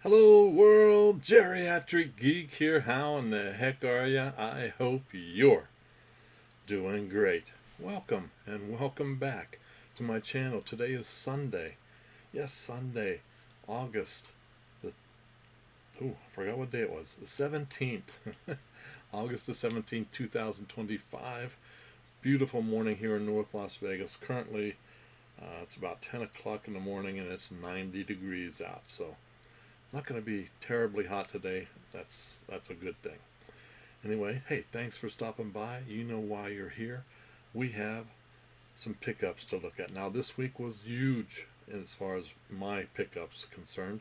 Hello world, Geriatric Geek here. How in the heck are ya? I hope you're doing great. Welcome and welcome back to my channel. Today is Sunday. Yes, Sunday, August the I forgot what day it was. The 17th. August the 17th, 2025. Beautiful morning here in North Las Vegas. Currently, it's about 10 o'clock in the morning and it's 90 degrees out. So not going to be terribly hot today. That's a good thing. Anyway, hey, thanks for stopping by. You know why you're here. We have some pickups to look at. Now, this week was huge as far as my pickups concerned.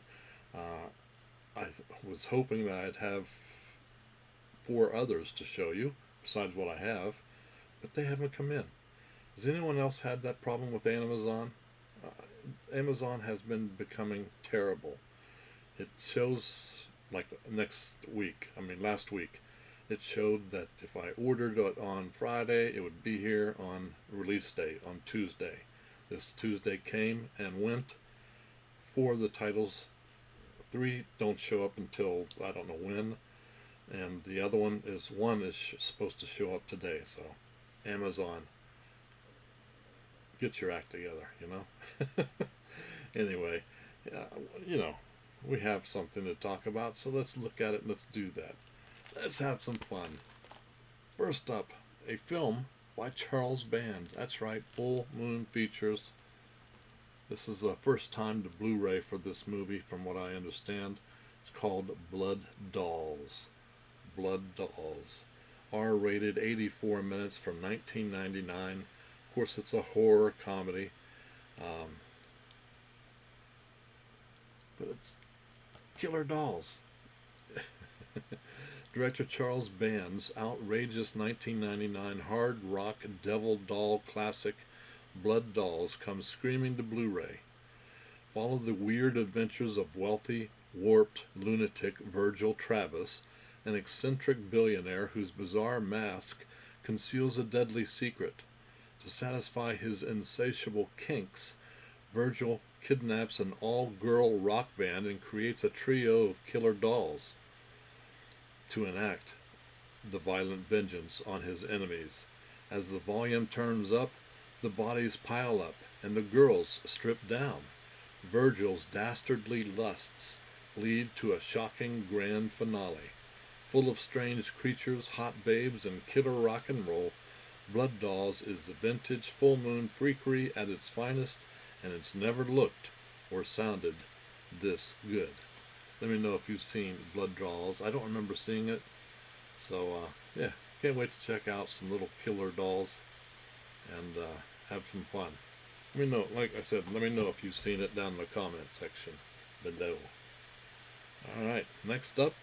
Uh, I was hoping that I'd have four others to show you besides what I have, but they haven't come in. Has anyone else had that problem with Amazon? Amazon has been becoming terrible. It shows like last week, it showed that if I ordered it on Friday, it would be here on release day on Tuesday. This Tuesday came and went. Four of the titles, three don't show up until I don't know when, and the other one is supposed to show up today. So, Amazon, get your act together, you know. Anyway, you know, we have something to talk about, so let's look at it and let's do that. Let's have some fun. First up, a film by Charles Band. That's right, Full Moon Features. This is the first time to Blu-ray for this movie, from what I understand. It's called Blood Dolls. Blood Dolls. R-rated, 84 minutes, from 1999. Of course, it's a horror comedy. But it's killer dolls. Director Charles Band's outrageous 1999 hard rock devil doll classic Blood Dolls comes screaming to Blu-ray. Follow the weird adventures of wealthy, warped lunatic Virgil Travis, an eccentric billionaire whose bizarre mask conceals a deadly secret. To satisfy his insatiable kinks, Virgil kidnaps an all-girl rock band and creates a trio of killer dolls to enact the violent vengeance on his enemies. As the volume turns up, the bodies pile up and the girls strip down. Virgil's dastardly lusts lead to a shocking grand finale. Full of strange creatures, hot babes, and killer rock and roll, Blood Dolls is the vintage full moon freakery at its finest, and it's never looked or sounded this good. Let me know if you've seen Blood Dolls. I don't remember seeing it. So, yeah, can't wait to check out some little killer dolls and have some fun. Let me know, like I said, let me know if you've seen it down in the comment section below. Alright, next up,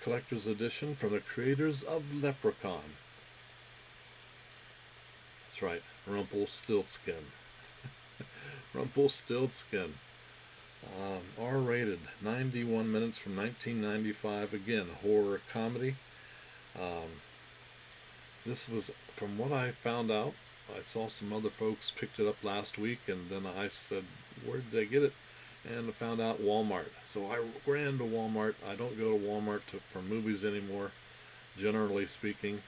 collector's edition from the creators of Leprechaun. That's right, Rumple Stillskin. Rumple Stillskin. R-rated, 91 minutes, from 1995. Again, horror comedy. This was, from what I found out, I saw some other folks picked it up last week, and then I said, where did they get it? And I found out Walmart. So I ran to Walmart. I don't go to Walmart for movies anymore, generally speaking,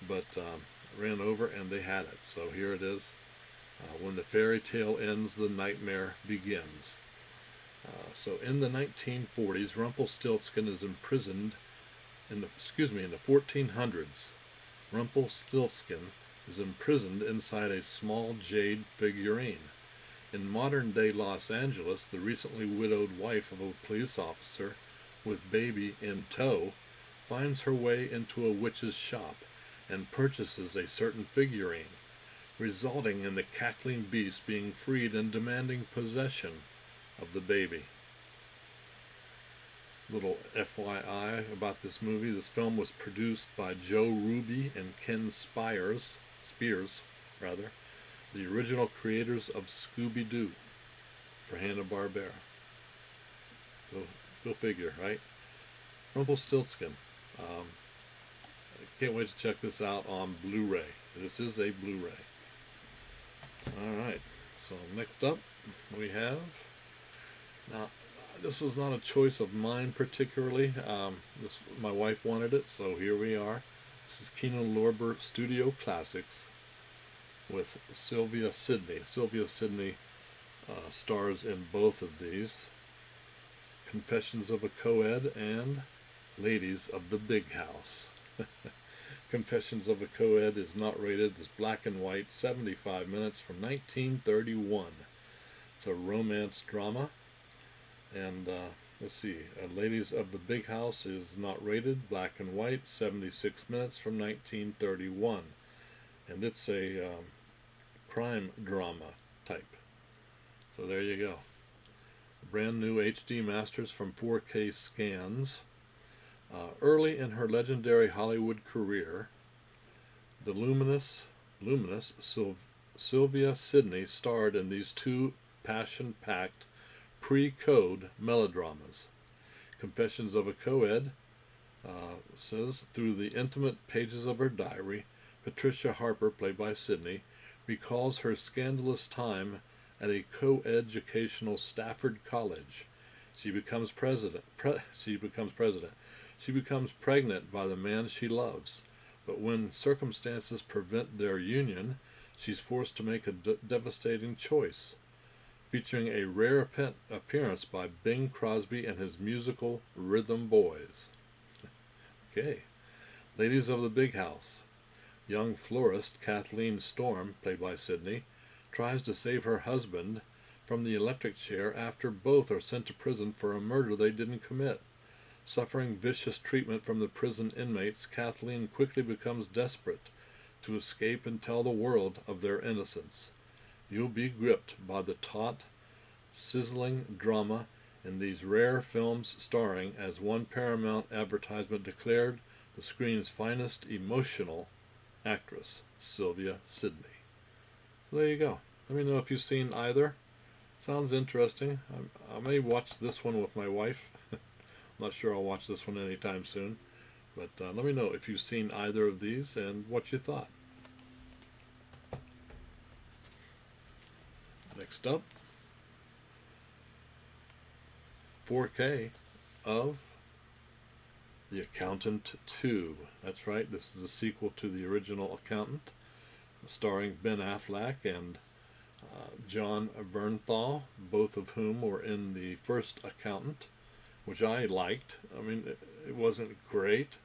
but ran over and they had it. So here it is. When the fairy tale ends, the nightmare begins. So in the 1940s, Rumpelstiltskin is imprisoned in the 1400s. Rumpelstiltskin is imprisoned inside a small jade figurine. In modern-day Los Angeles, the recently widowed wife of a police officer with baby in tow finds her way into a witch's shop and purchases a certain figurine, resulting in the cackling beast being freed and demanding possession of the baby. Little FYI about this movie. This film was produced by Joe Ruby and Ken Spears, the original creators of Scooby-Doo for Hanna-Barbera. Go figure, right? Rumpelstiltskin. Can't wait to check this out on Blu-ray. This is a Blu-ray. Alright, so next up we have, now This was not a choice of mine particularly. My wife wanted it, so here we are. This is Kino Lorber Studio Classics with Sylvia Sidney. Sylvia Sidney stars in both of these. Confessions of a Co-Ed and Ladies of the Big House. Confessions of a Co-Ed is not rated. It's black and white, 75 minutes from 1931. It's a romance drama. And let's see, Ladies of the Big House is not rated, black and white, 76 minutes from 1931. And it's a crime drama type. So there you go. Brand new HD masters from 4K scans. Early in her legendary Hollywood career, the luminous Sylvia Sidney starred in these two passion-packed pre-code melodramas. Confessions of a Co-Ed says, through the intimate pages of her diary, Patricia Harper, played by Sidney, recalls her scandalous time at a co-educational Stafford college. She becomes president. She becomes pregnant by the man she loves, but when circumstances prevent their union, she's forced to make a devastating choice. Featuring a rare appearance by Bing Crosby and his musical Rhythm Boys. Okay. Ladies of the Big House. Young florist Kathleen Storm, played by Sidney, tries to save her husband from the electric chair after both are sent to prison for a murder they didn't commit. Suffering vicious treatment from the prison inmates, Kathleen quickly becomes desperate to escape and tell the world of their innocence. You'll be gripped by the taut, sizzling drama in these rare films starring, as one Paramount advertisement declared, the screen's finest emotional actress, Sylvia Sidney. So there you go. Let me know if you've seen either. Sounds interesting. I may watch this one with my wife. I'm not sure I'll watch this one anytime soon. But let me know if you've seen either of these and what you thought. Next up, 4K of The Accountant 2. That's right, this is a sequel to the original Accountant, starring Ben Affleck and John Bernthal, both of whom were in the first Accountant, which I liked. I mean, it wasn't great,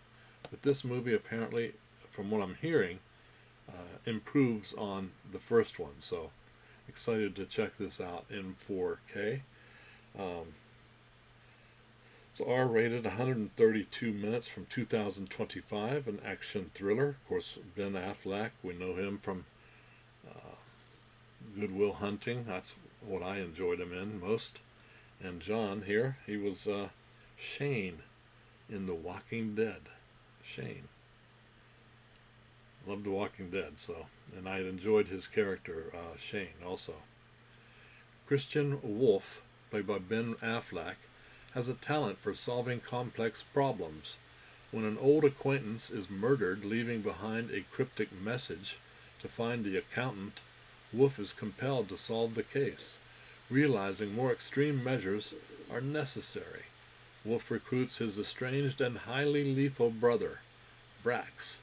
but this movie apparently, from what I'm hearing, improves on the first one. So excited to check this out in 4K. It's R-rated, 132 minutes from 2025, an action thriller. Of course, Ben Affleck, we know him from Good Will Hunting. That's what I enjoyed him in most. And John here, he was Shane in The Walking Dead. Shane. Loved The Walking Dead, so. And I enjoyed his character, Shane, also. Christian Wolf, played by Ben Affleck, has a talent for solving complex problems. When an old acquaintance is murdered, leaving behind a cryptic message to find the accountant, Wolf is compelled to solve the case. Realizing more extreme measures are necessary, Wolf recruits his estranged and highly lethal brother, Brax,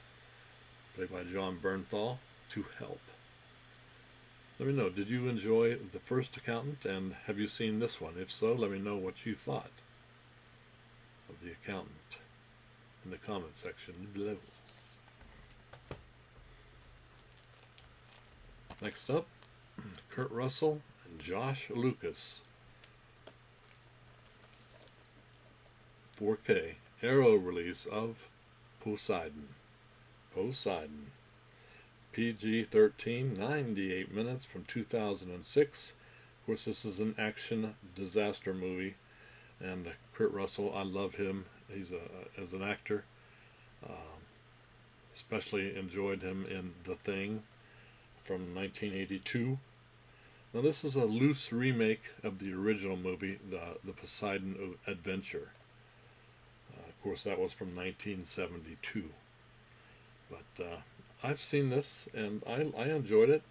played by John Bernthal, to help. Let me know, did you enjoy the first Accountant, and have you seen this one? If so, let me know what you thought of The Accountant in the comment section below. Next up, Kurt Russell and Josh Lucas. 4K Arrow release of Poseidon. Poseidon. PG-13, 98 minutes from 2006. Of course, this is an action disaster movie, and Kurt Russell, I love him. He's as an actor. Especially enjoyed him in The Thing from 1982. Now, this is a loose remake of the original movie, the Poseidon Adventure. Of course, that was from 1972. But I've seen this, and I enjoyed it.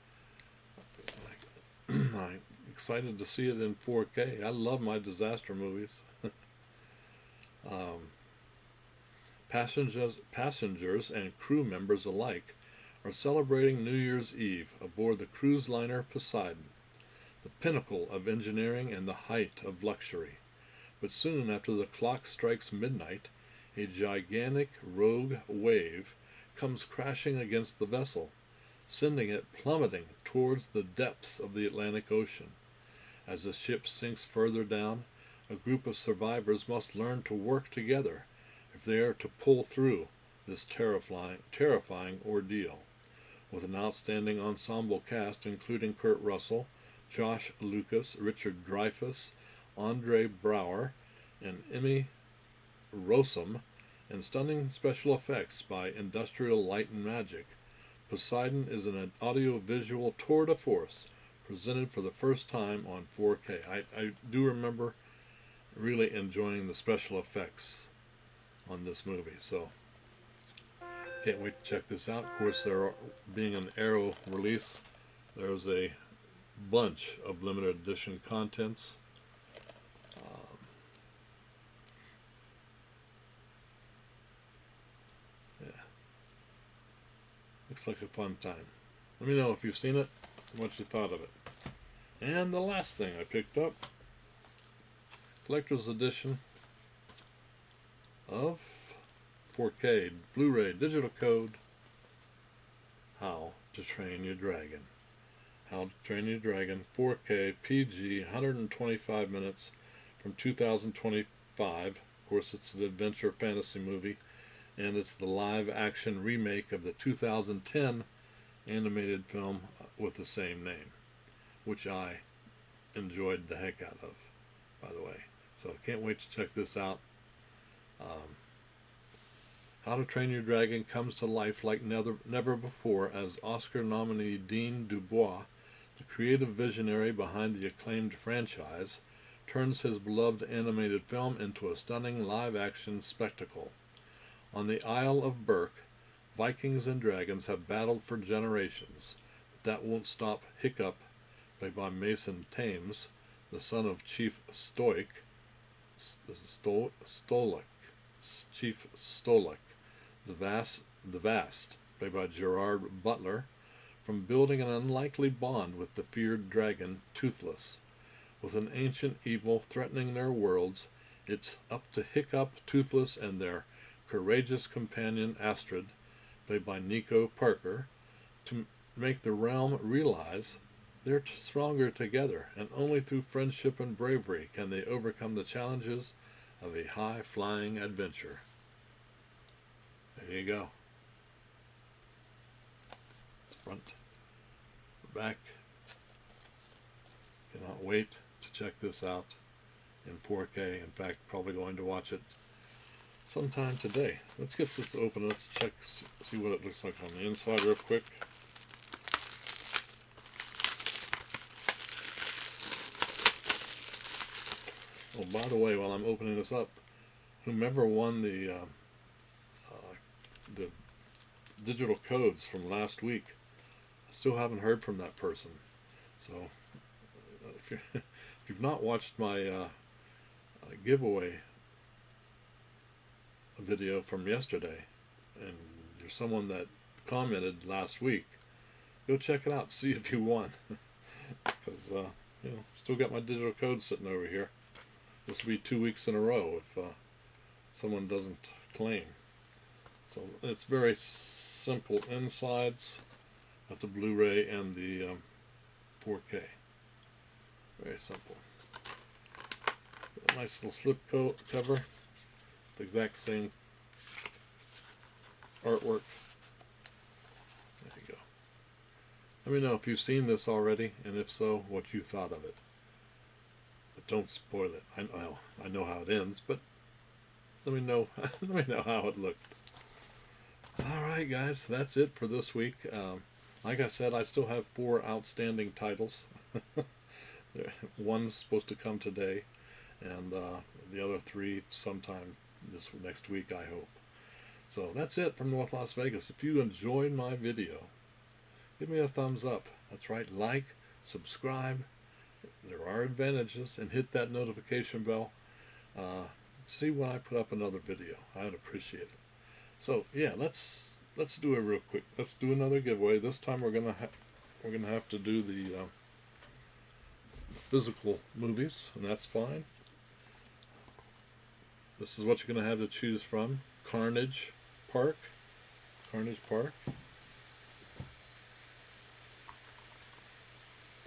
I'm excited to see it in 4K. I love my disaster movies. um, passengers and crew members alike are celebrating New Year's Eve aboard the cruise liner Poseidon, the pinnacle of engineering and the height of luxury. But soon after the clock strikes midnight, a gigantic rogue wave comes crashing against the vessel, sending it plummeting towards the depths of the Atlantic Ocean. As the ship sinks further down, a group of survivors must learn to work together if they are to pull through this terrifying ordeal. With an outstanding ensemble cast including Kurt Russell, Josh Lucas, Richard Dreyfuss, Andre Braugher, and Emmy Rossum, and stunning special effects by Industrial Light and Magic, Poseidon is an audio-visual tour de force presented for the first time on 4K. I do remember really enjoying the special effects on this movie, so can't wait to check this out. Of course, there being an Arrow release, there's a bunch of limited edition contents. Yeah, looks like a fun time. Let me know if you've seen it, what you thought of it. And the last thing I picked up, collector's edition of 4K Blu-ray digital code, How to Train Your Dragon. How to Train Your Dragon 4K PG 125 minutes from 2025. Of course, it's an adventure fantasy movie, and it's the live action remake of the 2010 animated film with the same name, which I enjoyed the heck out of, by the way. So I can't wait to check this out. How to Train Your Dragon comes to life like never before as Oscar nominee Dean Dubois, the creative visionary behind the acclaimed franchise, turns his beloved animated film into a stunning live-action spectacle. On the Isle of Berk, Vikings and dragons have battled for generations, but that won't stop Hiccup, played by Mason Thames, the son of Chief Stolek, the Vast, played by Gerard Butler, from building an unlikely bond with the feared dragon Toothless. With an ancient evil threatening their worlds, it's up to Hiccup, Toothless, and their courageous companion Astrid, played by Nico Parker, to make the realm realize they're stronger together, and only through friendship and bravery can they overcome the challenges of a high-flying adventure. There you go. It's front, it's the back. Cannot wait to check this out in 4K. In fact, probably going to watch it sometime today. Let's get this open. Let's check, see what it looks like on the inside real quick. Oh, by the way, while I'm opening this up, whomever won the digital codes from last week, I still haven't heard from that person. So if you've not watched my giveaway video from yesterday, and you're someone that commented last week, go check it out, see if you won. Because still got my digital code sitting over here. This will be 2 weeks in a row if someone doesn't claim. So it's very simple insides. Got the Blu-ray and the 4K. Very simple. Got a nice little slip cover. The exact same artwork. There you go. Let me know if you've seen this already, and if so, what you thought of it. But don't spoil it. I know how it ends, but let me know. Let me know how it looks. All right, guys, that's it for this week. Like I said, I still have 4 outstanding titles. One's supposed to come today, and the other 3 sometime this next week, I hope. So that's it from North Las Vegas. If you enjoyed my video, give me a thumbs up. That's right, like, subscribe, There are advantages, and hit that notification bell. See when I put up another video. I'd appreciate it. So yeah, let's do it real quick. Let's do another giveaway. This time we're gonna have to do the physical movies, and that's fine. This is what you're gonna have to choose from: Carnage Park,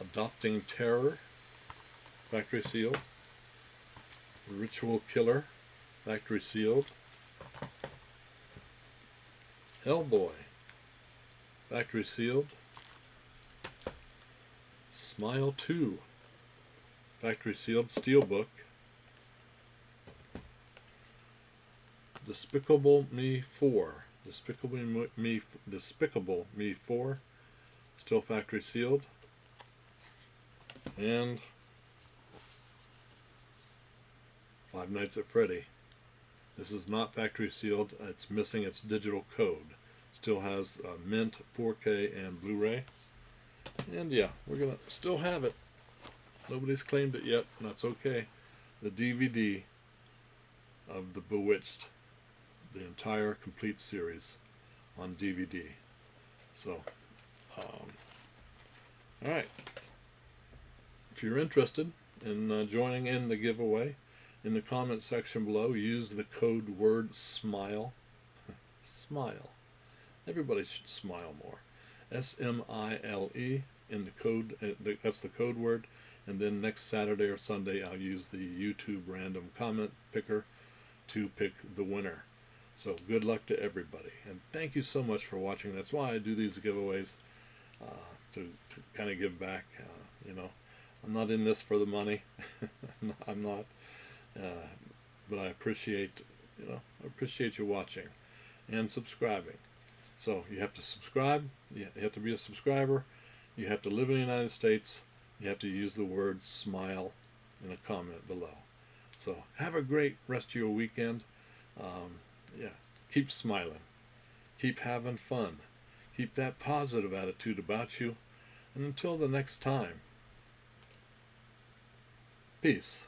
Adopting Terror, factory sealed; Ritual Killer, factory sealed; Hellboy, factory sealed; Smile 2, factory sealed, steelbook; Despicable Me 4, Despicable Me 4, still factory sealed; and Five Nights at Freddy. This is not factory sealed. It's missing its digital code. Still has mint, 4K, and Blu-ray. And yeah, we're gonna still have it. Nobody's claimed it yet, and that's okay. The DVD of The Bewitched, the entire complete series on DVD. So, alright. If you're interested in joining in the giveaway, in the comment section below, use the code word SMILE. Smile. Everybody should smile more. SMILE in the code. That's the code word. And then next Saturday or Sunday, I'll use the YouTube random comment picker to pick the winner. So good luck to everybody, and thank you so much for watching. That's why I do these giveaways, to kind of give back. You know, I'm not in this for the money. I'm not. But I appreciate, I appreciate you watching and subscribing. So you have to subscribe. You have to be a subscriber. You have to live in the United States. You have to use the word SMILE in a comment below. So have a great rest of your weekend. Yeah, keep smiling. Keep having fun. Keep that positive attitude about you. And until the next time, peace.